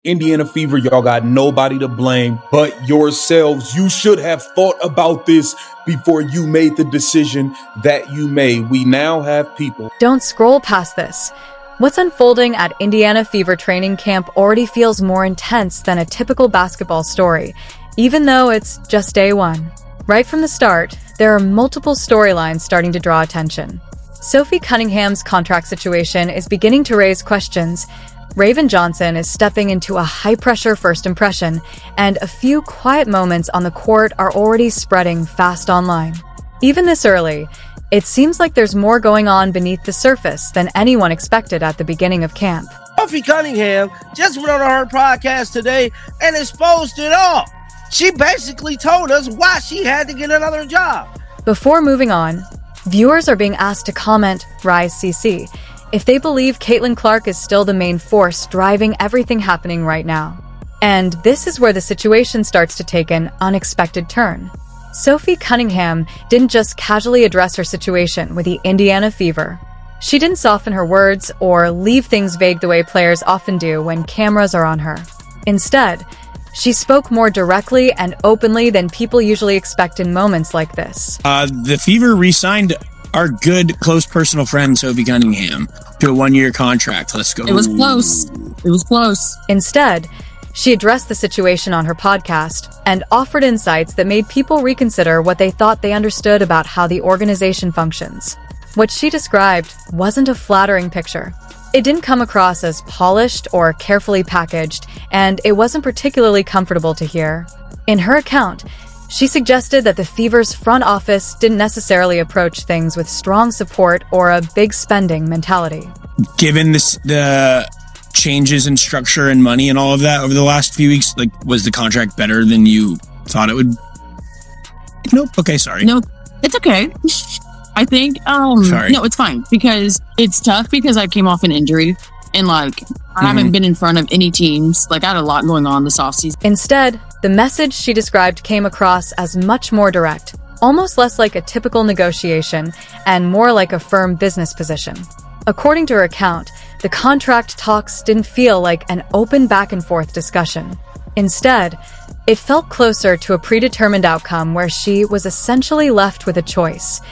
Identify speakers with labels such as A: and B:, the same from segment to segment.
A: Indiana Fever, y'all got nobody to blame but yourselves. You should have thought about this before you made the decision that you made. We now have people.
B: Don't scroll past this. What's unfolding at Indiana Fever training camp already feels more intense than a typical basketball story, even though it's just day one. Right from the start, there are multiple storylines starting to draw attention. Sophie Cunningham's contract situation is beginning to raise questions. Raven Johnson is stepping into a high-pressure first impression, and a few quiet moments on the court are already spreading fast online. Even this early, it seems like there's more going on beneath the surface than anyone expected at the beginning of camp.
C: Sophie Cunningham just went on her podcast today and exposed it all. She basically told us why she had to get another job.
B: Before moving on, viewers are being asked to comment Rise CC if they believe Caitlin Clark is still the main force driving everything happening right now. And this is where the situation starts to take an unexpected turn. Sophie Cunningham didn't just casually address her situation with the Indiana Fever. She didn't soften her words or leave things vague the way players often do when cameras are on her. Instead, she spoke more directly and openly than people usually expect in moments like this.
D: The Fever re-signed our good, close personal friend, Sophie Cunningham, to a one-year contract. Let's go.
E: It was close. It was close.
B: Instead, she addressed the situation on her podcast and offered insights that made people reconsider what they thought they understood about how the organization functions. What she described wasn't a flattering picture. It didn't come across as polished or carefully packaged, and it wasn't particularly comfortable to hear. In her account, she suggested that the Fever's front office didn't necessarily approach things with strong support or a big spending mentality.
D: Given the changes in structure and money and all of that over the last few weeks, like, was the contract better than you thought it would? Nope. Okay, sorry.
E: Nope. It's okay. I think,
D: Sorry.
E: No, it's fine because it's tough because I came off an injury and I haven't been in front of any teams. I had a lot going on this offseason.
B: Instead, the message she described came across as much more direct, almost less like a typical negotiation and more like a firm business position. According to her account, the contract talks didn't feel like an open back-and-forth discussion. Instead, it felt closer to a predetermined outcome where she was essentially left with a choice: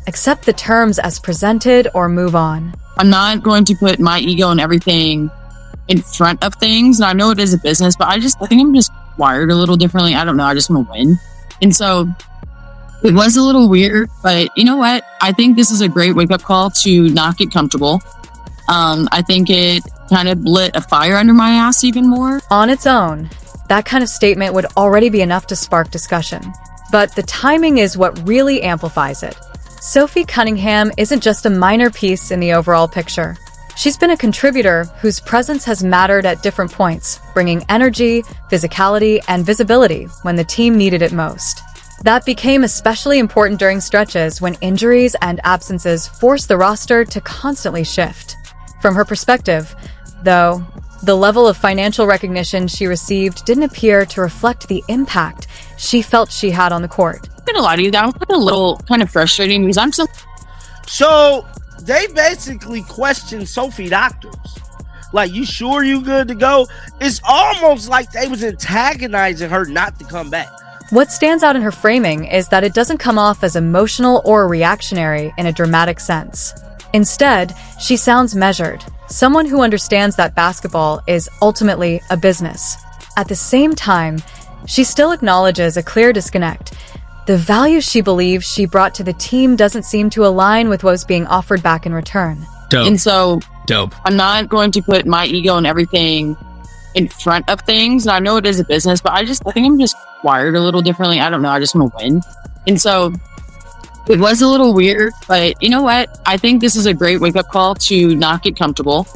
B: accept the terms as presented or move on.
E: I'm not going to put my ego and everything in front of things. And I know it is a business, but I think I'm just wired a little differently. I don't know. I just want to win. And so it was a little weird, but you know what? I think this is a great wake-up call to not get comfortable. I think it kind of lit a fire under my ass even more.
B: On its own, that kind of statement would already be enough to spark discussion. But the timing is what really amplifies it. Sophie Cunningham isn't just a minor piece in the overall picture. She's been a contributor whose presence has mattered at different points, bringing energy, physicality, and visibility when the team needed it most. That became especially important during stretches when injuries and absences forced the roster to constantly shift. From her perspective, though, the level of financial recognition she received didn't appear to reflect the impact she felt she had on the court.
E: I'm gonna lie to you, that was a little kind of frustrating because I'm still...
C: So they basically questioned Sophie doctors. You sure you good to go? It's almost like they was antagonizing her not to come back.
B: What stands out in her framing is that it doesn't come off as emotional or reactionary in a dramatic sense. Instead, she sounds measured, someone who understands that basketball is ultimately a business. At the same time, she still acknowledges a clear disconnect. The value she believes she brought to the team doesn't seem to align with what was being offered back in return.
D: Dope.
E: And so
D: Dope.
E: I'm not going to put my ego and everything in front of things. And I know it is a business, but I think I'm just wired a little differently. I don't know. I just want to win. And so it was a little weird, but you know what? I think this is a great wake-up call to not get comfortable.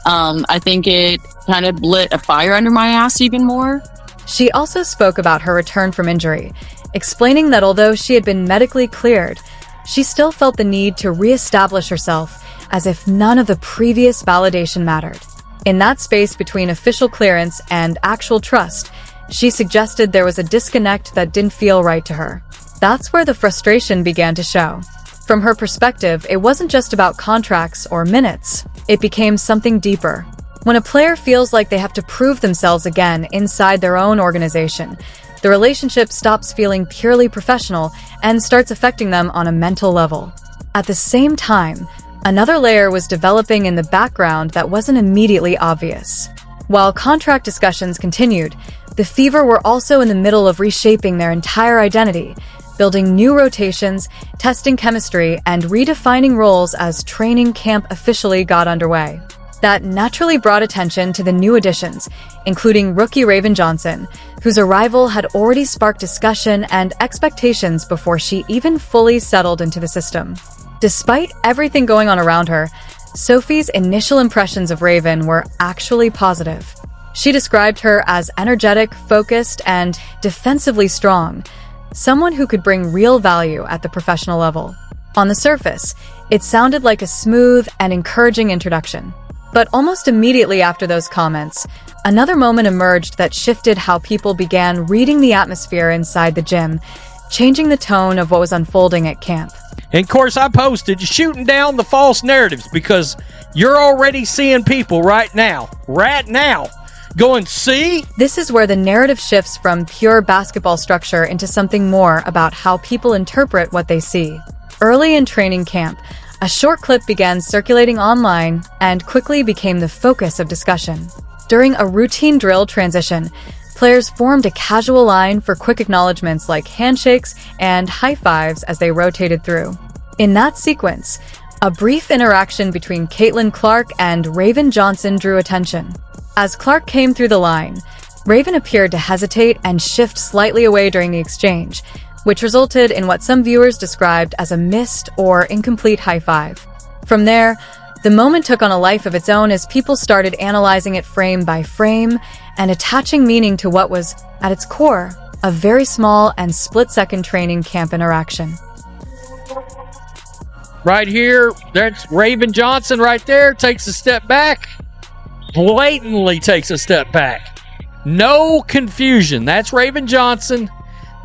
E: I think it kind of lit a fire under my ass even more.
B: She also spoke about her return from injury, explaining that although she had been medically cleared, she still felt the need to reestablish herself as if none of the previous validation mattered. In that space between official clearance and actual trust, she suggested there was a disconnect that didn't feel right to her. That's where the frustration began to show. From her perspective, it wasn't just about contracts or minutes. It became something deeper. When a player feels like they have to prove themselves again inside their own organization, the relationship stops feeling purely professional and starts affecting them on a mental level. At the same time, another layer was developing in the background that wasn't immediately obvious. While contract discussions continued, the Fever were also in the middle of reshaping their entire identity, building new rotations, testing chemistry, and redefining roles as training camp officially got underway. That naturally brought attention to the new additions, including rookie Raven Johnson, whose arrival had already sparked discussion and expectations before she even fully settled into the system. Despite everything going on around her, Sophie's initial impressions of Raven were actually positive. She described her as energetic, focused, and defensively strong, someone who could bring real value at the professional level. On the surface, it sounded like a smooth and encouraging introduction. But almost immediately after those comments, another moment emerged that shifted how people began reading the atmosphere inside the gym, changing the tone of what was unfolding at camp.
F: And of course, I posted shooting down the false narratives because you're already seeing people right now, going, see?
B: This is where the narrative shifts from pure basketball structure into something more about how people interpret what they see. Early in training camp, a short clip began circulating online and quickly became the focus of discussion. During a routine drill transition, players formed a casual line for quick acknowledgements like handshakes and high fives as they rotated through. In that sequence, a brief interaction between Caitlin Clark and Raven Johnson drew attention. As Clark came through the line, Raven appeared to hesitate and shift slightly away during the exchange, which resulted in what some viewers described as a missed or incomplete high five. From there, the moment took on a life of its own as people started analyzing it frame by frame and attaching meaning to what was, at its core, a very small and split-second training camp interaction.
F: Right here, that's Raven Johnson right there, takes a step back, blatantly takes a step back. No confusion, that's Raven Johnson.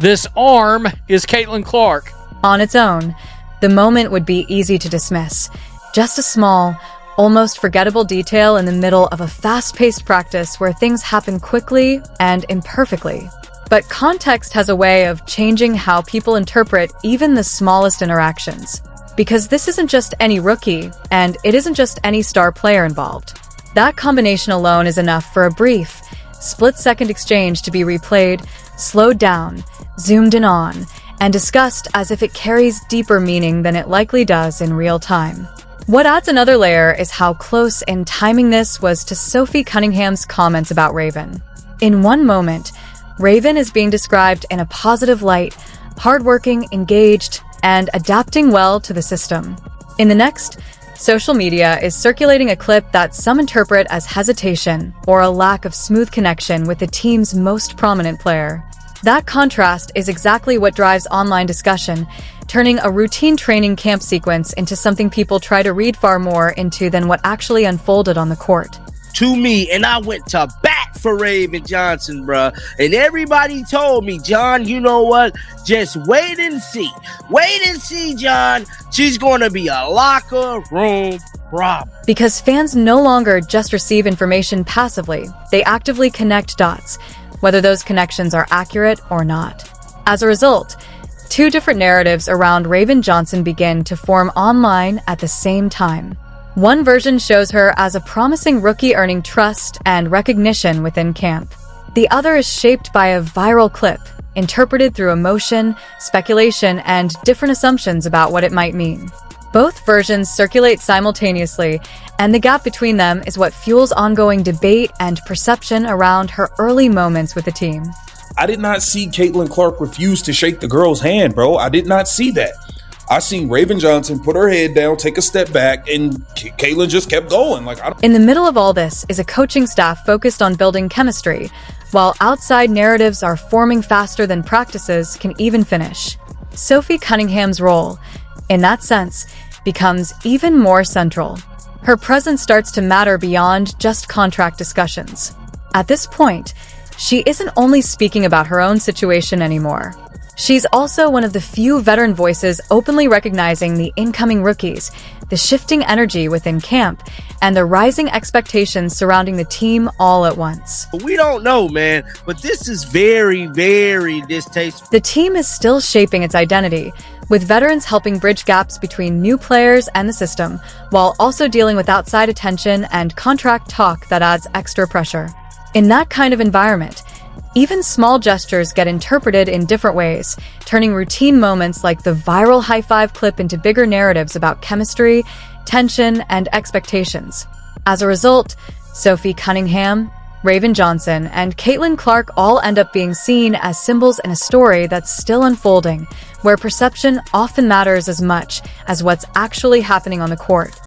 F: This arm is Caitlin Clark.
B: On its own, the moment would be easy to dismiss. Just a small, almost forgettable detail in the middle of a fast-paced practice where things happen quickly and imperfectly. But context has a way of changing how people interpret even the smallest interactions. Because this isn't just any rookie, and it isn't just any star player involved. That combination alone is enough for a brief, split-second exchange to be replayed, slowed down, zoomed in on, and discussed as if it carries deeper meaning than it likely does in real time. What adds another layer is how close in timing this was to Sophie Cunningham's comments about Raven. In one moment, Raven is being described in a positive light, hardworking, engaged, and adapting well to the system. In the next, social media is circulating a clip that some interpret as hesitation or a lack of smooth connection with the team's most prominent player. That contrast is exactly what drives online discussion, turning a routine training camp sequence into something people try to read far more into than what actually unfolded on the court.
C: To me, and I went to bat for Raven Johnson, bruh. And everybody told me, John, you know what? Just wait and see. Wait and see, John. She's going to be a locker room problem.
B: Because fans no longer just receive information passively, they actively connect dots, whether those connections are accurate or not. As a result, two different narratives around Raven Johnson begin to form online at the same time. One version shows her as a promising rookie earning trust and recognition within camp. The other is shaped by a viral clip, interpreted through emotion, speculation, and different assumptions about what it might mean. Both versions circulate simultaneously, and the gap between them is what fuels ongoing debate and perception around her early moments with the team.
A: I did not see Caitlin Clark refuse to shake the girl's hand, bro. I did not see that. I seen Raven Johnson put her head down, take a step back, and Caitlin just kept going.
B: In the middle of all this is a coaching staff focused on building chemistry, while outside narratives are forming faster than practices can even finish. Sophie Cunningham's role, in that sense, becomes even more central. Her presence starts to matter beyond just contract discussions. At this point, she isn't only speaking about her own situation anymore. She's also one of the few veteran voices openly recognizing the incoming rookies, the shifting energy within camp, and the rising expectations surrounding the team all at once.
C: We don't know, man, but this is very, very distasteful.
B: The team is still shaping its identity, with veterans helping bridge gaps between new players and the system, while also dealing with outside attention and contract talk that adds extra pressure. In that kind of environment, even small gestures get interpreted in different ways, turning routine moments like the viral high-five clip into bigger narratives about chemistry, tension, and expectations. As a result, Sophie Cunningham, Raven Johnson, and Caitlin Clark all end up being seen as symbols in a story that's still unfolding, where perception often matters as much as what's actually happening on the court.